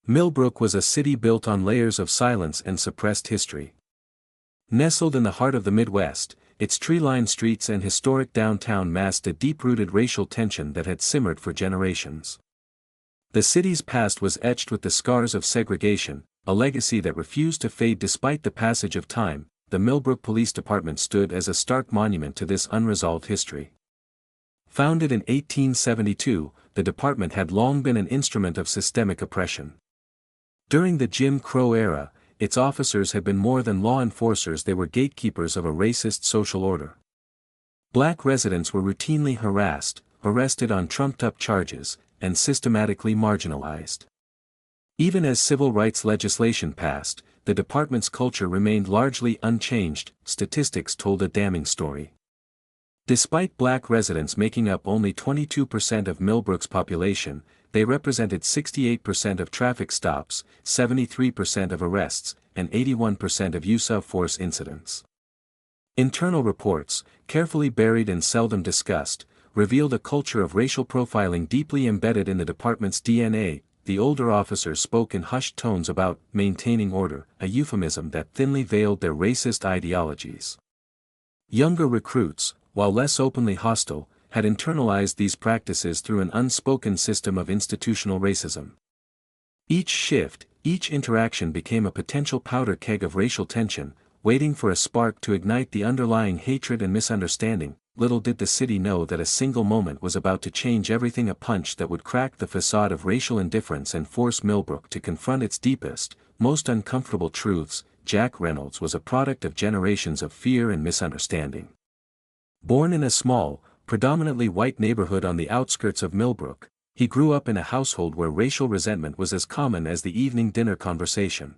Millbrook was a city built on layers of silence and suppressed history. Nestled in the heart of the Midwest, its tree-lined streets and historic downtown masked a deep-rooted racial tension that had simmered for generations. The city's past was etched with the scars of segregation, a legacy that refused to fade despite the passage of time. The Millbrook Police Department stood as a stark monument to this unresolved history. Founded in 1872, the department had long been an instrument of systemic oppression. During the Jim Crow era, its officers had been more than law enforcers, they were gatekeepers of a racist social order. Black residents were routinely harassed, arrested on trumped-up charges, and systematically marginalized. Even as civil rights legislation passed, the department's culture remained largely unchanged. Statistics told a damning story. Despite black residents making up only 22% of Millbrook's population, they represented 68% of traffic stops, 73% of arrests, and 81% of use of force incidents. Internal reports, carefully buried and seldom discussed, revealed a culture of racial profiling deeply embedded in the department's DNA. The older officers spoke in hushed tones about maintaining order, a euphemism that thinly veiled their racist ideologies. Younger recruits, while less openly hostile, had internalized these practices through an unspoken system of institutional racism. Each shift, each interaction became a potential powder keg of racial tension, waiting for a spark to ignite the underlying hatred and misunderstanding. Little did the city know that a single moment was about to change everything, a punch that would crack the facade of racial indifference and force Millbrook to confront its deepest, most uncomfortable truths. Jack Reynolds was a product of generations of fear and misunderstanding. Born in a small, predominantly white neighborhood on the outskirts of Millbrook, he grew up in a household where racial resentment was as common as the evening dinner conversation.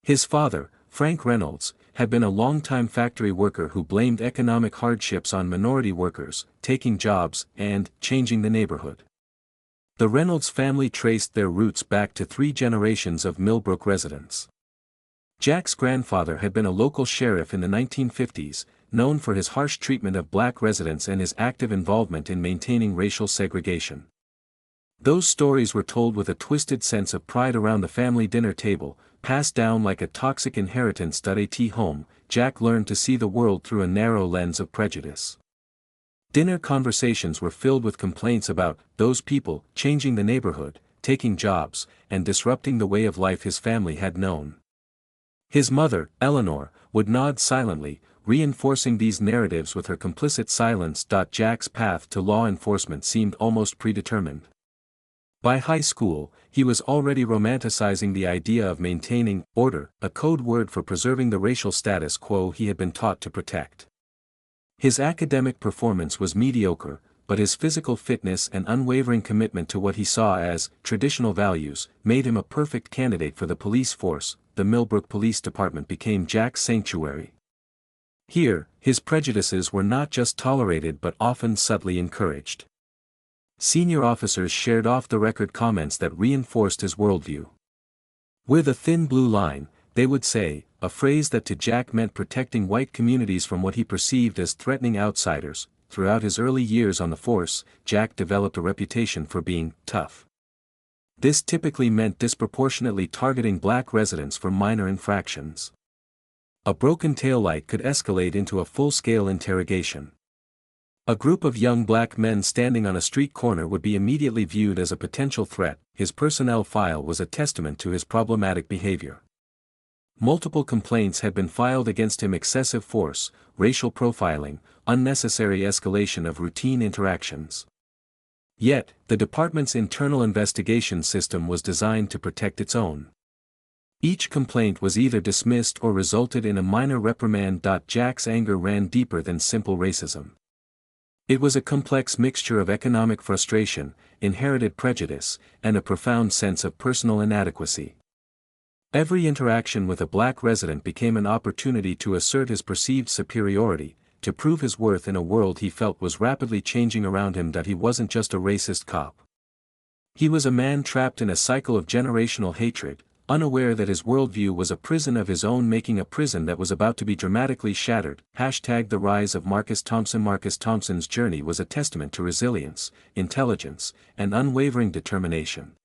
His father, Frank Reynolds, had been a longtime factory worker who blamed economic hardships on minority workers, taking jobs and changing the neighborhood. The Reynolds family traced their roots back to 3 generations of Millbrook residents. Jack's grandfather had been a local sheriff in the 1950s, known for his harsh treatment of black residents and his active involvement in maintaining racial segregation. Those stories were told with a twisted sense of pride around the family dinner table, passed down like a toxic inheritance. At home, Jack learned to see the world through a narrow lens of prejudice. Dinner conversations were filled with complaints about those people changing the neighborhood, taking jobs, and disrupting the way of life his family had known. His mother, Eleanor, would nod silently, reinforcing these narratives with her complicit silence. Jack's path to law enforcement seemed almost predetermined. By high school, he was already romanticizing the idea of maintaining order, a code word for preserving the racial status quo he had been taught to protect. His academic performance was mediocre, but his physical fitness and unwavering commitment to what he saw as traditional values made him a perfect candidate for the police force. The Millbrook Police Department became Jack's sanctuary. Here, his prejudices were not just tolerated but often subtly encouraged. Senior officers shared off-the-record comments that reinforced his worldview. "We're the thin blue line," they would say, a phrase that to Jack meant protecting white communities from what he perceived as threatening outsiders. Throughout his early years on the force, Jack developed a reputation for being tough. This typically meant disproportionately targeting black residents for minor infractions. A broken taillight could escalate into a full-scale interrogation. A group of young black men standing on a street corner would be immediately viewed as a potential threat. His personnel file was a testament to his problematic behavior. Multiple complaints had been filed against him: excessive force, racial profiling, unnecessary escalation of routine interactions. Yet, the department's internal investigation system was designed to protect its own. Each complaint was either dismissed or resulted in a minor reprimand. Jack's anger ran deeper than simple racism. It was a complex mixture of economic frustration, inherited prejudice, and a profound sense of personal inadequacy. Every interaction with a black resident became an opportunity to assert his perceived superiority, to prove his worth in a world he felt was rapidly changing around him. He wasn't just a racist cop. He was a man trapped in a cycle of generational hatred, unaware that his worldview was a prison of his own making, a prison that was about to be dramatically shattered. The rise of Marcus Thompson. Marcus Thompson's journey was a testament to resilience, intelligence, and unwavering determination.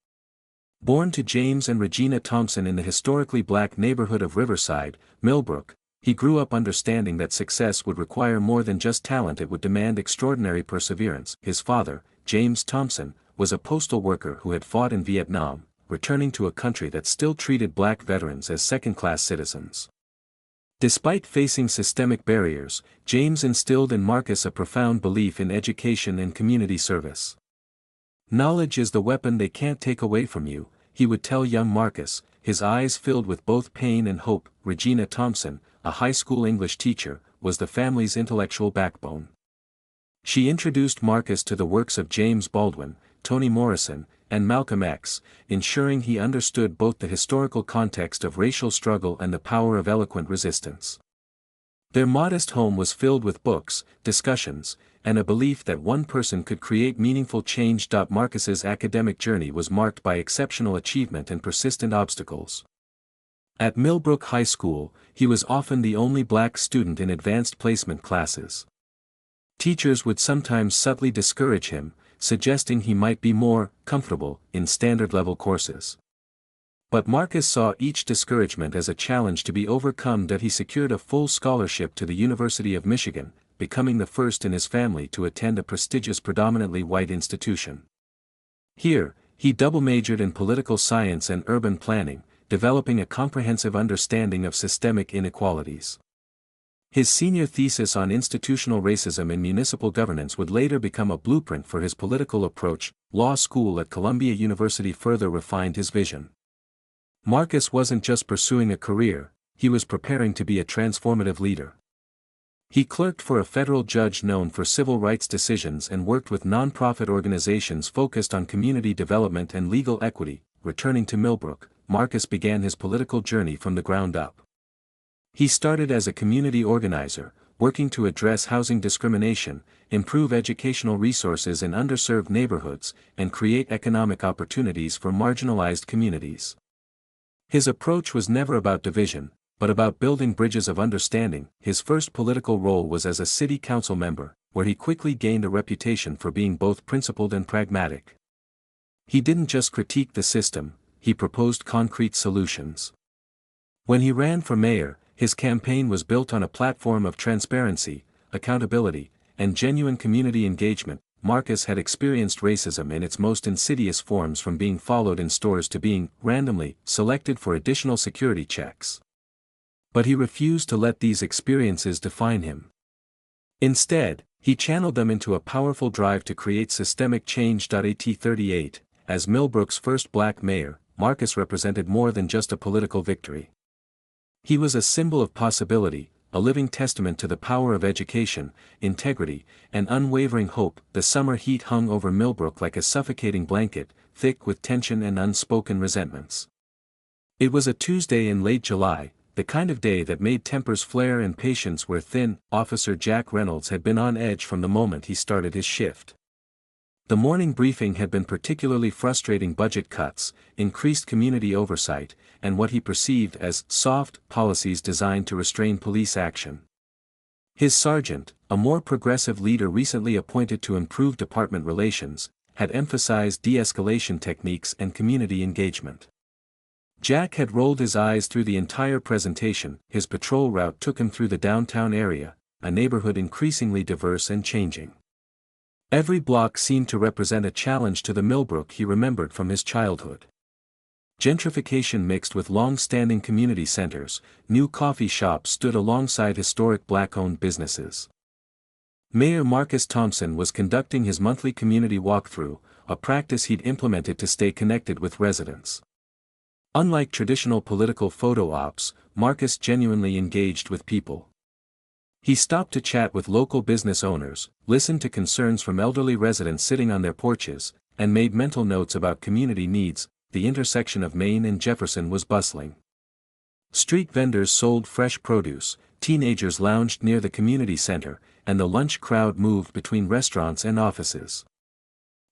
Born to James and Regina Thompson in the historically black neighborhood of Riverside, Millbrook, he grew up understanding that success would require more than just talent. It would demand extraordinary perseverance. His father, James Thompson, was a postal worker who had fought in Vietnam, returning to a country that still treated black veterans as second-class citizens. Despite facing systemic barriers, James instilled in Marcus a profound belief in education and community service. "Knowledge is the weapon they can't take away from you," he would tell young Marcus, his eyes filled with both pain and hope. Regina Thompson, a high school English teacher, was the family's intellectual backbone. She introduced Marcus to the works of James Baldwin, Toni Morrison, and Malcolm X, ensuring he understood both the historical context of racial struggle and the power of eloquent resistance. Their modest home was filled with books, discussions, and a belief that one person could create meaningful change. Marcus's academic journey was marked by exceptional achievement and persistent obstacles. At Millbrook High School, he was often the only black student in advanced placement classes. Teachers would sometimes subtly discourage him, suggesting he might be more comfortable in standard-level courses. But Marcus saw each discouragement as a challenge to be overcome. He secured a full scholarship to the University of Michigan, becoming the first in his family to attend a prestigious predominantly white institution. Here, he double-majored in political science and urban planning, developing a comprehensive understanding of systemic inequalities. His senior thesis on institutional racism in municipal governance would later become a blueprint for his political approach. Law school at Columbia University further refined his vision. Marcus wasn't just pursuing a career, he was preparing to be a transformative leader. He clerked for a federal judge known for civil rights decisions and worked with nonprofit organizations focused on community development and legal equity. Returning to Millbrook, Marcus began his political journey from the ground up. He started as a community organizer, working to address housing discrimination, improve educational resources in underserved neighborhoods, and create economic opportunities for marginalized communities. His approach was never about division, but about building bridges of understanding. His first political role was as a city council member, where he quickly gained a reputation for being both principled and pragmatic. He didn't just critique the system, he proposed concrete solutions. When he ran for mayor, his campaign was built on a platform of transparency, accountability, and genuine community engagement. Marcus had experienced racism in its most insidious forms, from being followed in stores to being randomly selected for additional security checks. But he refused to let these experiences define him. Instead, he channeled them into a powerful drive to create systemic change. 38, as Millbrook's first black mayor, Marcus represented more than just a political victory. He was a symbol of possibility, a living testament to the power of education, integrity, and unwavering hope. The summer heat hung over Millbrook like a suffocating blanket, thick with tension and unspoken resentments. It was a Tuesday in late July, the kind of day that made tempers flare and patience wear thin. Officer Jack Reynolds had been on edge from the moment he started his shift. The morning briefing had been particularly frustrating: budget cuts, increased community oversight, and what he perceived as soft policies designed to restrain police action. His sergeant, a more progressive leader recently appointed to improve department relations, had emphasized de-escalation techniques and community engagement. Jack had rolled his eyes through the entire presentation. His patrol route took him through the downtown area, a neighborhood increasingly diverse and changing. Every block seemed to represent a challenge to the Millbrook he remembered from his childhood. Gentrification mixed with long-standing community centers, new coffee shops stood alongside historic black-owned businesses. Mayor Marcus Thompson was conducting his monthly community walkthrough, a practice he'd implemented to stay connected with residents. Unlike traditional political photo ops, Marcus genuinely engaged with people. He stopped to chat with local business owners, listened to concerns from elderly residents sitting on their porches, and made mental notes about community needs. The intersection of Main and Jefferson was bustling. Street vendors sold fresh produce, teenagers lounged near the community center, and the lunch crowd moved between restaurants and offices.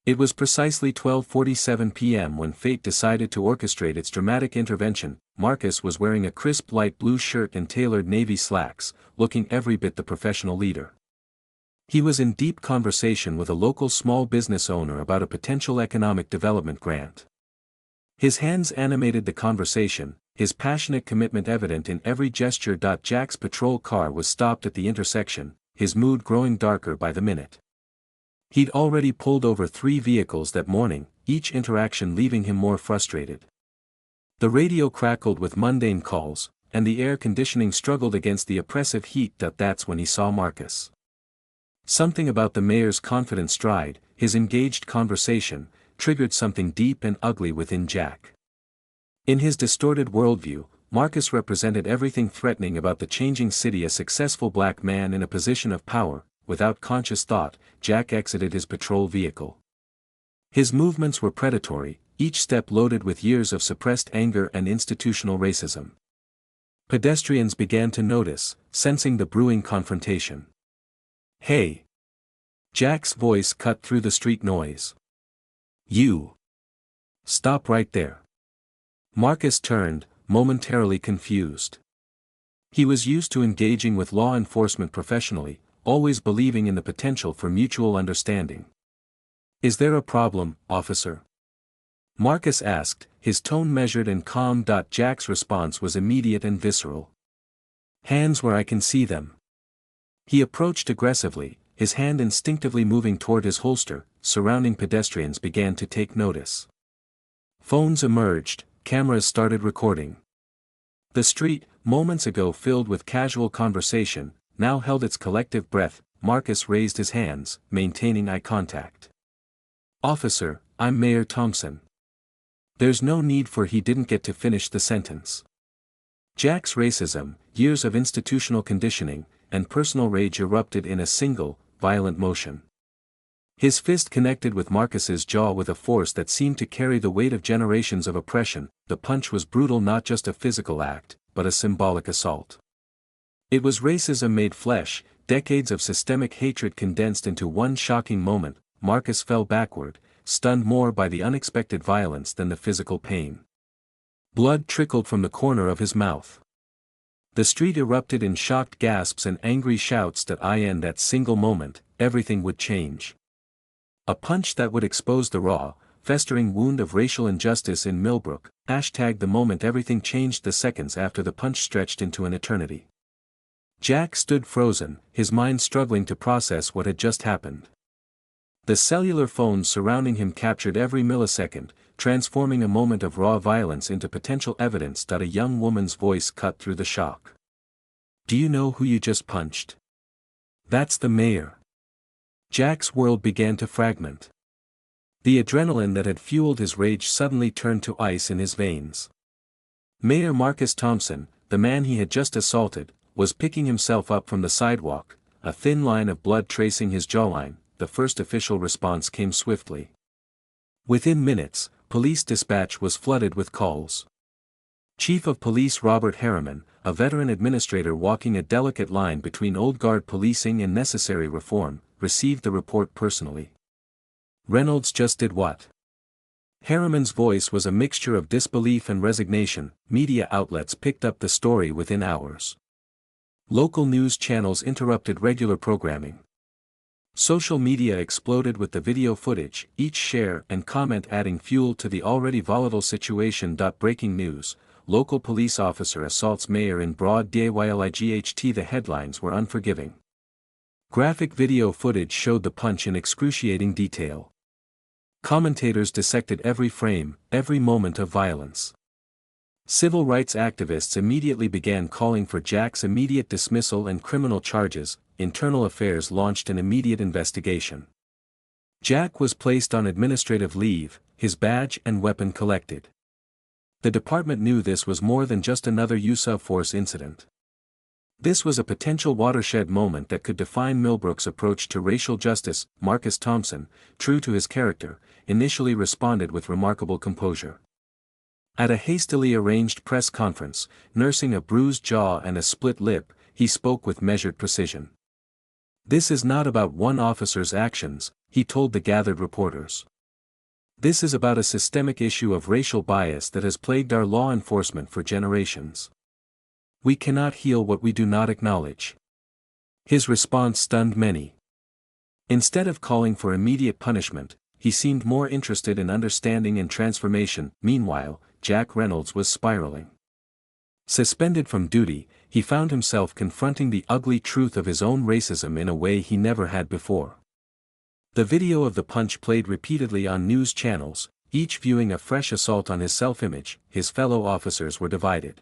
It was precisely 12:47 p.m. when fate decided to orchestrate its dramatic intervention. Marcus was wearing a crisp light blue shirt and tailored navy slacks, looking every bit the professional leader. He was in deep conversation with a local small business owner about a potential economic development grant. His hands animated the conversation, his passionate commitment evident in every gesture. Jack's patrol car was stopped at the intersection, his mood growing darker by the minute. He'd already pulled over 3 vehicles that morning, each interaction leaving him more frustrated. The radio crackled with mundane calls, and the air conditioning struggled against the oppressive heat. That's when he saw Marcus. Something about the mayor's confident stride, his engaged conversation, triggered something deep and ugly within Jack. In his distorted worldview, Marcus represented everything threatening about the changing city. A successful black man in a position of power. Without conscious thought, Jack exited his patrol vehicle. His movements were predatory, each step loaded with years of suppressed anger and institutional racism. Pedestrians began to notice, sensing the brewing confrontation. "Hey!" Jack's voice cut through the street noise. "You! Stop right there!" Marcus turned, momentarily confused. He was used to engaging with law enforcement professionally, always believing in the potential for mutual understanding. "Is there a problem, officer?" Marcus asked, his tone measured and calm. Jack's response was immediate and visceral. "Hands where I can see them." He approached aggressively, his hand instinctively moving toward his holster. Surrounding pedestrians began to take notice. Phones emerged, cameras started recording. The street, moments ago filled with casual conversation, now held its collective breath. Marcus raised his hands, maintaining eye contact. "Officer, I'm Mayor Thompson." There's no need for. He didn't get to finish the sentence. Jack's racism, years of institutional conditioning, and personal rage erupted in a single, violent motion. His fist connected with Marcus's jaw with a force that seemed to carry the weight of generations of oppression. The punch was brutal, not just a physical act, but a symbolic assault. It was racism made flesh, decades of systemic hatred condensed into one shocking moment. Marcus fell backward, stunned more by the unexpected violence than the physical pain. Blood trickled from the corner of his mouth. The street erupted in shocked gasps and angry shouts. In that single moment, everything would change. A punch that would expose the raw, festering wound of racial injustice in Millbrook. The moment everything changed. The seconds after the punch stretched into an eternity. Jack stood frozen, his mind struggling to process what had just happened. The cellular phones surrounding him captured every millisecond, transforming a moment of raw violence into potential evidence. A young woman's voice cut through the shock. "Do you know who you just punched?" "That's the mayor." Jack's world began to fragment. The adrenaline that had fueled his rage suddenly turned to ice in his veins. Mayor Marcus Thompson, the man he had just assaulted, was picking himself up from the sidewalk, a thin line of blood tracing his jawline. The first official response came swiftly. Within minutes, police dispatch was flooded with calls. Chief of Police Robert Harriman, a veteran administrator walking a delicate line between old guard policing and necessary reform, received the report personally. "Reynolds just did what?" Harriman's voice was a mixture of disbelief and resignation. Media outlets picked up the story within hours. Local news channels interrupted regular programming. Social media exploded with the video footage, each share and comment adding fuel to the already volatile situation. Breaking news: local police officer assaults mayor in broad daylight. The headlines were unforgiving. Graphic video footage showed the punch in excruciating detail. Commentators dissected every frame, every moment of violence. Civil rights activists immediately began calling for Jack's immediate dismissal and criminal charges. Internal Affairs launched an immediate investigation. Jack was placed on administrative leave, his badge and weapon collected. The department knew this was more than just another use of force incident. This was a potential watershed moment that could define Millbrook's approach to racial justice. Marcus Thompson, true to his character, initially responded with remarkable composure. At a hastily arranged press conference, nursing a bruised jaw and a split lip, he spoke with measured precision. "This is not about one officer's actions," he told the gathered reporters. "This is about a systemic issue of racial bias that has plagued our law enforcement for generations. We cannot heal what we do not acknowledge." His response stunned many. Instead of calling for immediate punishment, he seemed more interested in understanding and transformation. Meanwhile, Jack Reynolds was spiraling. Suspended from duty, he found himself confronting the ugly truth of his own racism in a way he never had before. The video of the punch played repeatedly on news channels, each viewing a fresh assault on his self-image. His fellow officers were divided.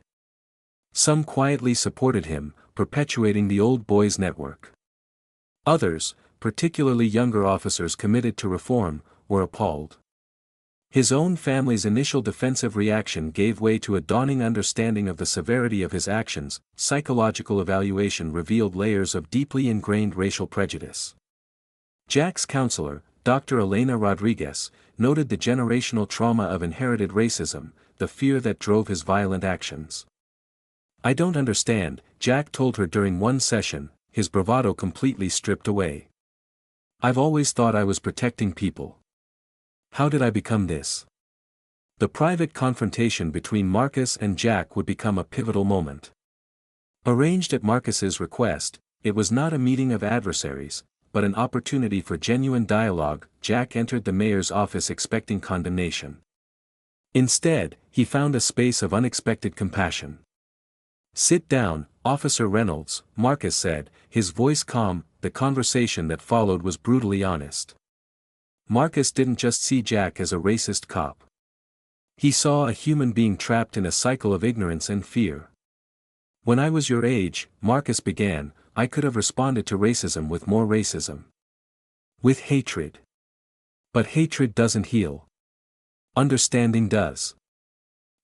Some quietly supported him, perpetuating the old boys network. Others, particularly younger officers committed to reform, were appalled. His own family's initial defensive reaction gave way to a dawning understanding of the severity of his actions. Psychological evaluation revealed layers of deeply ingrained racial prejudice. Jack's counselor, Dr. Elena Rodriguez, noted the generational trauma of inherited racism, the fear that drove his violent actions. "I don't understand," Jack told her during one session, his bravado completely stripped away. "I've always thought I was protecting people. How did I become this?" The private confrontation between Marcus and Jack would become a pivotal moment. Arranged at Marcus's request, it was not a meeting of adversaries, but an opportunity for genuine dialogue. Jack entered the mayor's office expecting condemnation. Instead, he found a space of unexpected compassion. "Sit down, Officer Reynolds," Marcus said, his voice calm. The conversation that followed was brutally honest. Marcus didn't just see Jack as a racist cop. He saw a human being trapped in a cycle of ignorance and fear. "When I was your age," Marcus began, "I could have responded to racism with more racism. With hatred. But hatred doesn't heal. Understanding does."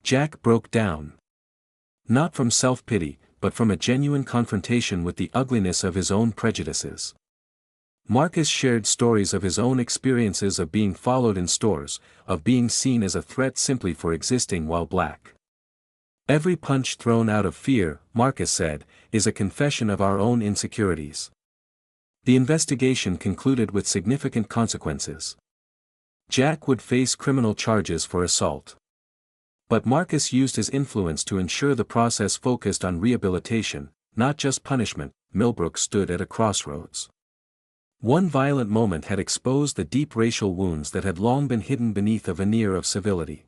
Jack broke down. Not from self-pity, but from a genuine confrontation with the ugliness of his own prejudices. Marcus shared stories of his own experiences of being followed in stores, of being seen as a threat simply for existing while black. "Every punch thrown out of fear," Marcus said, "is a confession of our own insecurities." The investigation concluded with significant consequences. Jack would face criminal charges for assault. But Marcus used his influence to ensure the process focused on rehabilitation, not just punishment. Millbrook stood at a crossroads. One violent moment had exposed the deep racial wounds that had long been hidden beneath a veneer of civility.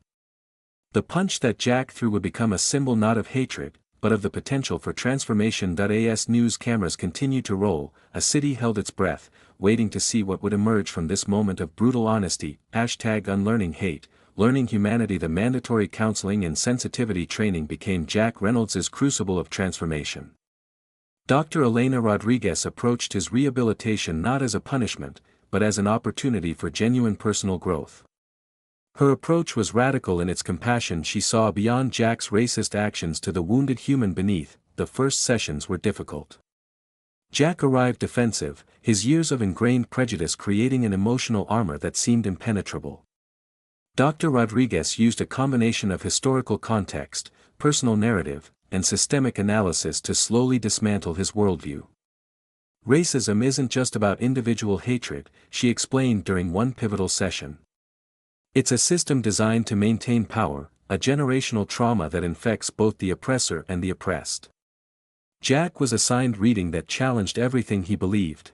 The punch that Jack threw would become a symbol not of hatred, but of the potential for transformation. As news cameras continued to roll, a city held its breath, waiting to see what would emerge from this moment of brutal honesty. #Unlearning hate, learning humanity. The mandatory counseling and sensitivity training became Jack Reynolds' crucible of transformation. Dr. Elena Rodriguez approached his rehabilitation not as a punishment, but as an opportunity for genuine personal growth. Her approach was radical in its compassion. She saw beyond Jack's racist actions to the wounded human beneath. The first sessions were difficult. Jack arrived defensive, his years of ingrained prejudice creating an emotional armor that seemed impenetrable. Dr. Rodriguez used a combination of historical context, personal narrative, and systemic analysis to slowly dismantle his worldview. "Racism isn't just about individual hatred," she explained during one pivotal session. "It's a system designed to maintain power, a generational trauma that infects both the oppressor and the oppressed." Jack was assigned reading that challenged everything he believed.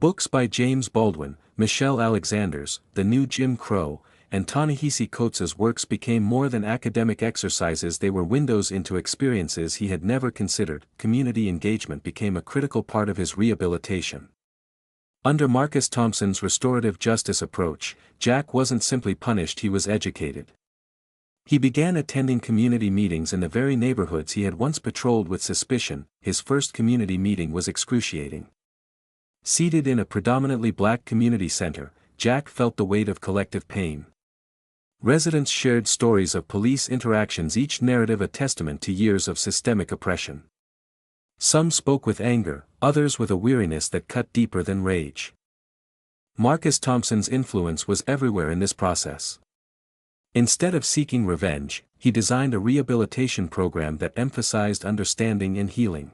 Books by James Baldwin, Michelle Alexander's The New Jim Crow, and Ta-Nehisi Coates's works became more than academic exercises. They were windows into experiences he had never considered. Community engagement became a critical part of his rehabilitation. Under Marcus Thompson's restorative justice approach, Jack wasn't simply punished, he was educated. He began attending community meetings in the very neighborhoods he had once patrolled with suspicion. His first community meeting was excruciating. Seated in a predominantly black community center, Jack felt the weight of collective pain. Residents shared stories of police interactions, each narrative a testament to years of systemic oppression. Some spoke with anger, others with a weariness that cut deeper than rage. Marcus Thompson's influence was everywhere in this process. Instead of seeking revenge, he designed a rehabilitation program that emphasized understanding and healing.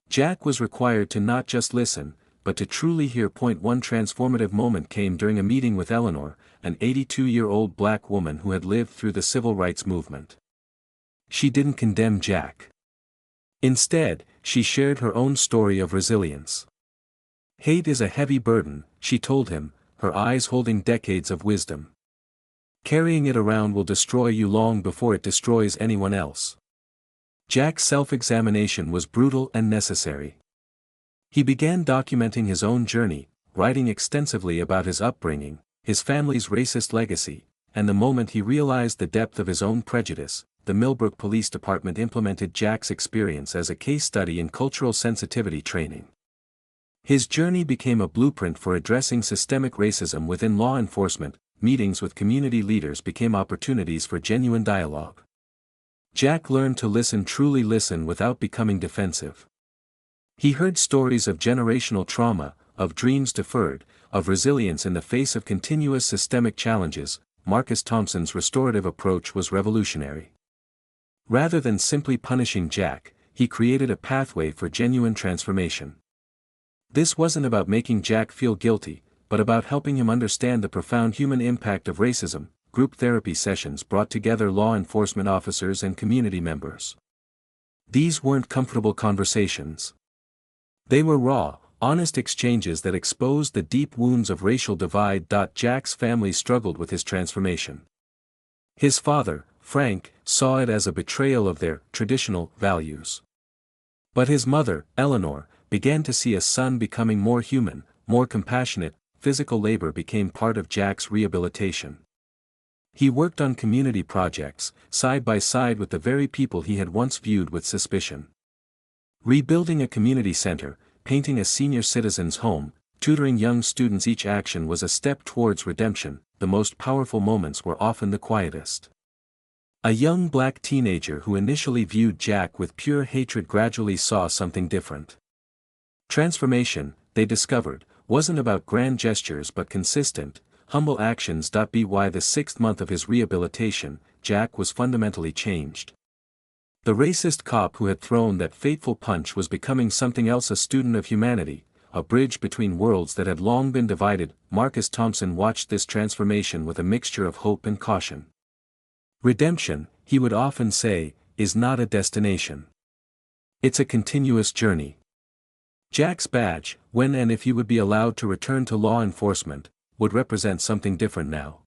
Jack was required to not just listen, but to truly hear. One transformative moment came during a meeting with Eleanor, an 82-year-old black woman who had lived through the civil rights movement. She didn't condemn Jack. Instead, she shared her own story of resilience. "Hate is a heavy burden," she told him, her eyes holding decades of wisdom. Carrying it around will destroy you long before it destroys anyone else. Jack's self-examination was brutal and necessary. He began documenting his own journey, writing extensively about his upbringing, his family's racist legacy, and the moment he realized the depth of his own prejudice, the Millbrook Police Department implemented Jack's experience as a case study in cultural sensitivity training. His journey became a blueprint for addressing systemic racism within law enforcement. Meetings with community leaders became opportunities for genuine dialogue. Jack learned to truly listen without becoming defensive. He heard stories of generational trauma, of dreams deferred, of resilience in the face of continuous systemic challenges. Marcus Thompson's restorative approach was revolutionary. Rather than simply punishing Jack, he created a pathway for genuine transformation. This wasn't about making Jack feel guilty, but about helping him understand the profound human impact of racism. Group therapy sessions brought together law enforcement officers and community members. These weren't comfortable conversations. They were raw, honest exchanges that exposed the deep wounds of racial divide. Jack's family struggled with his transformation. His father, Frank, saw it as a betrayal of their traditional values. But his mother, Eleanor, began to see a son becoming more human, more compassionate. Physical labor became part of Jack's rehabilitation. He worked on community projects, side by side with the very people he had once viewed with suspicion. Rebuilding a community center, painting a senior citizen's home, tutoring young students. Each action was a step towards redemption. The most powerful moments were often the quietest. A young black teenager who initially viewed Jack with pure hatred gradually saw something different. Transformation, they discovered, wasn't about grand gestures but consistent, humble actions. By the 6th month of his rehabilitation, Jack was fundamentally changed. The racist cop who had thrown that fateful punch was becoming something else, a student of humanity, a bridge between worlds that had long been divided. Marcus Thompson watched this transformation with a mixture of hope and caution. Redemption, he would often say, is not a destination. It's a continuous journey. Jack's badge, when and if he would be allowed to return to law enforcement, would represent something different now.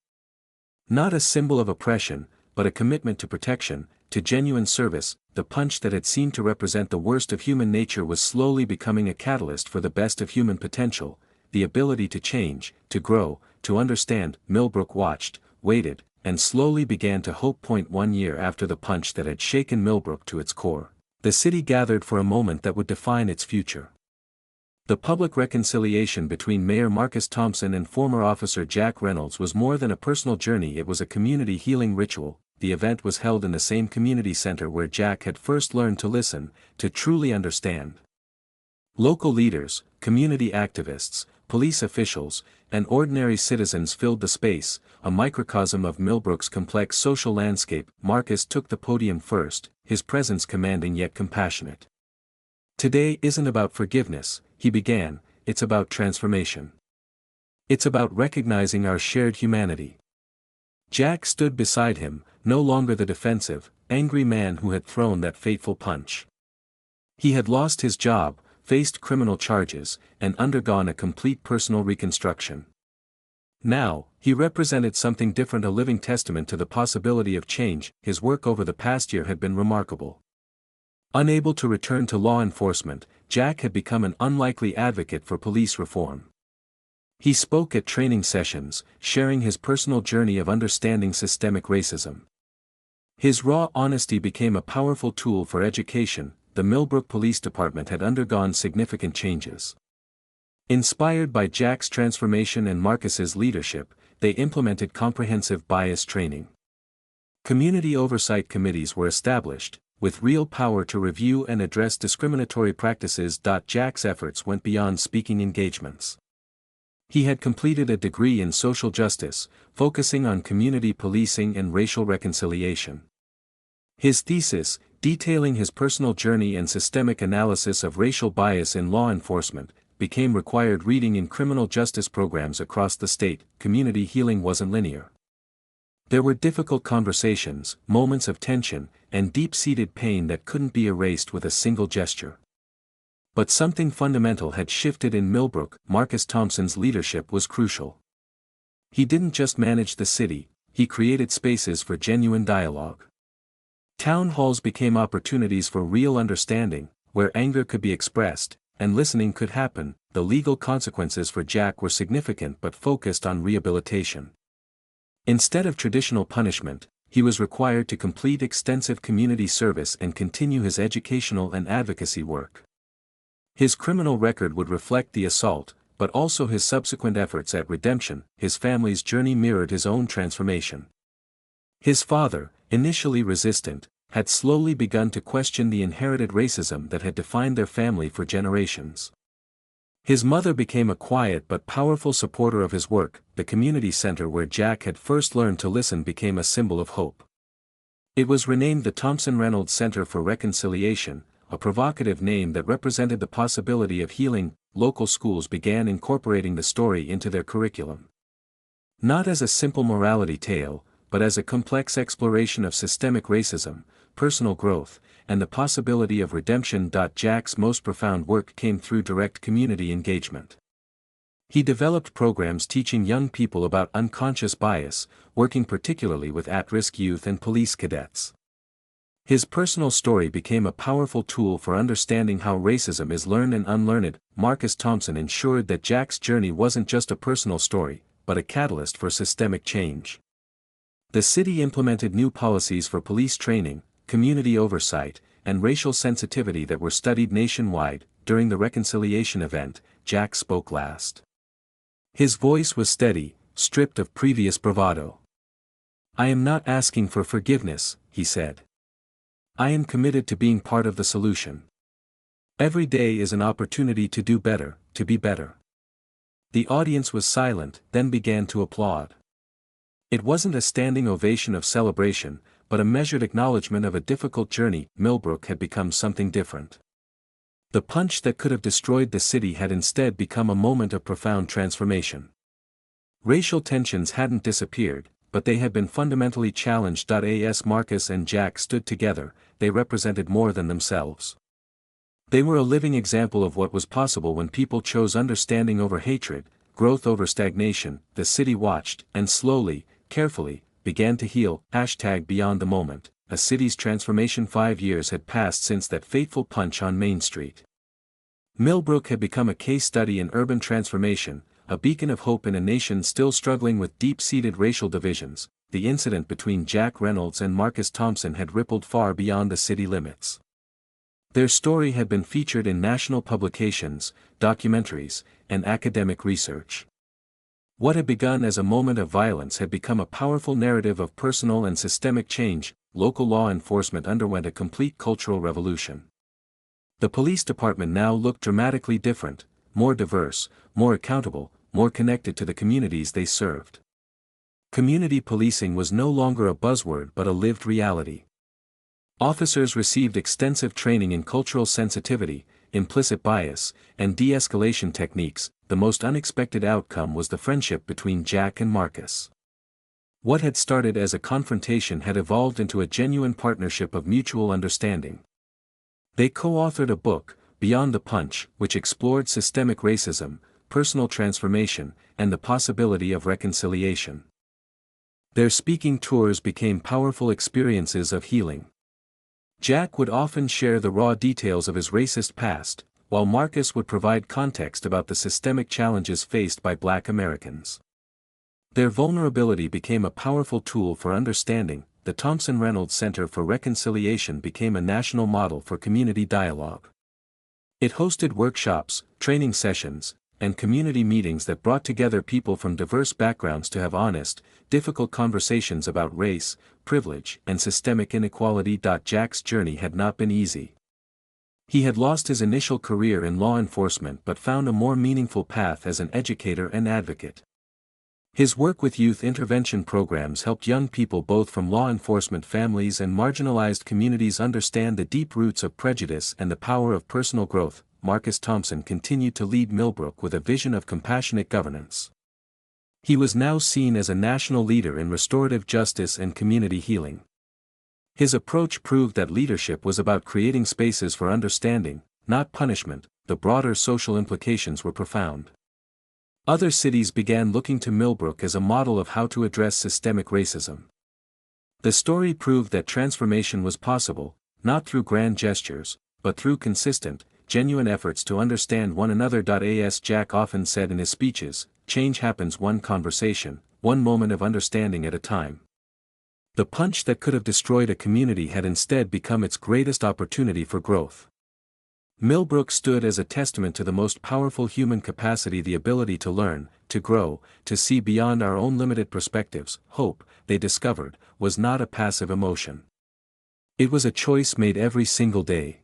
Not a symbol of oppression, but a commitment to protection, to genuine service. The punch that had seemed to represent the worst of human nature was slowly becoming a catalyst for the best of human potential, the ability to change, to grow, to understand. Millbrook watched, waited, and slowly began to hope. 1 year after the punch that had shaken Millbrook to its core, the city gathered for a moment that would define its future. The public reconciliation between Mayor Marcus Thompson and former officer Jack Reynolds was more than a personal journey, it was a community healing ritual. The event was held in the same community center where Jack had first learned to listen, to truly understand. Local leaders, community activists, police officials, and ordinary citizens filled the space, a microcosm of Millbrook's complex social landscape. Marcus took the podium first, his presence commanding yet compassionate. Today isn't about forgiveness, he began, it's about transformation. It's about recognizing our shared humanity. Jack stood beside him, no longer the defensive, angry man who had thrown that fateful punch. He had lost his job, faced criminal charges, and undergone a complete personal reconstruction. Now, he represented something different, a living testament to the possibility of change. His work over the past year had been remarkable. Unable to return to law enforcement, Jack had become an unlikely advocate for police reform. He spoke at training sessions, sharing his personal journey of understanding systemic racism. His raw honesty became a powerful tool for education. The Millbrook Police Department had undergone significant changes. Inspired by Jack's transformation and Marcus's leadership, they implemented comprehensive bias training. Community oversight committees were established, with real power to review and address discriminatory practices. Jack's efforts went beyond speaking engagements. He had completed a degree in social justice, focusing on community policing and racial reconciliation. His thesis, detailing his personal journey and systemic analysis of racial bias in law enforcement, became required reading in criminal justice programs across the state. Community healing wasn't linear. There were difficult conversations, moments of tension, and deep-seated pain that couldn't be erased with a single gesture. But something fundamental had shifted in Millbrook. Marcus Thompson's leadership was crucial. He didn't just manage the city, he created spaces for genuine dialogue. Town halls became opportunities for real understanding, where anger could be expressed, and listening could happen. The legal consequences for Jack were significant but focused on rehabilitation. Instead of traditional punishment, he was required to complete extensive community service and continue his educational and advocacy work. His criminal record would reflect the assault, but also his subsequent efforts at redemption. His family's journey mirrored his own transformation. His father, initially resistant, had slowly begun to question the inherited racism that had defined their family for generations. His mother became a quiet but powerful supporter of his work. The community center where Jack had first learned to listen became a symbol of hope. It was renamed the Thompson Reynolds Center for Reconciliation, a provocative name that represented the possibility of healing. Local schools began incorporating the story into their curriculum. Not as a simple morality tale, but as a complex exploration of systemic racism, personal growth, and the possibility of redemption. Jack's most profound work came through direct community engagement. He developed programs teaching young people about unconscious bias, working particularly with at-risk youth and police cadets. His personal story became a powerful tool for understanding how racism is learned and unlearned. Marcus Thompson ensured that Jack's journey wasn't just a personal story, but a catalyst for systemic change. The city implemented new policies for police training, community oversight, and racial sensitivity that were studied nationwide. During the reconciliation event, Jack spoke last. His voice was steady, stripped of previous bravado. "I am not asking for forgiveness," he said. "I am committed to being part of the solution. Every day is an opportunity to do better, to be better." The audience was silent, then began to applaud. It wasn't a standing ovation of celebration, but a measured acknowledgement of a difficult journey. Millbrook had become something different. The punch that could have destroyed the city had instead become a moment of profound transformation. Racial tensions hadn't disappeared, but they had been fundamentally challenged. As Marcus and Jack stood together, they represented more than themselves. They were a living example of what was possible when people chose understanding over hatred, growth over stagnation. The city watched, and slowly, carefully, began to heal. #Beyond the moment. A city's transformation. 5 years had passed since that fateful punch on Main Street. Millbrook had become a case study in urban transformation, a beacon of hope in a nation still struggling with deep-seated racial divisions. The incident between Jack Reynolds and Marcus Thompson had rippled far beyond the city limits. Their story had been featured in national publications, documentaries, and academic research. What had begun as a moment of violence had become a powerful narrative of personal and systemic change. Local law enforcement underwent a complete cultural revolution. The police department now looked dramatically different, more diverse, more accountable, more connected to the communities they served. Community policing was no longer a buzzword but a lived reality. Officers received extensive training in cultural sensitivity, implicit bias, and de-escalation techniques. The most unexpected outcome was the friendship between Jack and Marcus. What had started as a confrontation had evolved into a genuine partnership of mutual understanding. They co-authored a book, Beyond the Punch, which explored systemic racism, personal transformation, and the possibility of reconciliation. Their speaking tours became powerful experiences of healing. Jack would often share the raw details of his racist past, while Marcus would provide context about the systemic challenges faced by Black Americans. Their vulnerability became a powerful tool for understanding. The Thompson Reynolds Center for Reconciliation became a national model for community dialogue. It hosted workshops, training sessions, and community meetings that brought together people from diverse backgrounds to have honest, difficult conversations about race, privilege, and systemic inequality. Jack's journey had not been easy. He had lost his initial career in law enforcement but found a more meaningful path as an educator and advocate. His work with youth intervention programs helped young people both from law enforcement families and marginalized communities understand the deep roots of prejudice and the power of personal growth. Marcus Thompson continued to lead Millbrook with a vision of compassionate governance. He was now seen as a national leader in restorative justice and community healing. His approach proved that leadership was about creating spaces for understanding, not punishment. The broader social implications were profound. Other cities began looking to Millbrook as a model of how to address systemic racism. The story proved that transformation was possible, not through grand gestures, but through consistent, genuine efforts to understand one another. As Jack often said in his speeches, change happens one conversation, one moment of understanding at a time. The punch that could have destroyed a community had instead become its greatest opportunity for growth. Millbrook stood as a testament to the most powerful human capacity, the ability to learn, to grow, to see beyond our own limited perspectives. Hope, they discovered, was not a passive emotion. It was a choice made every single day.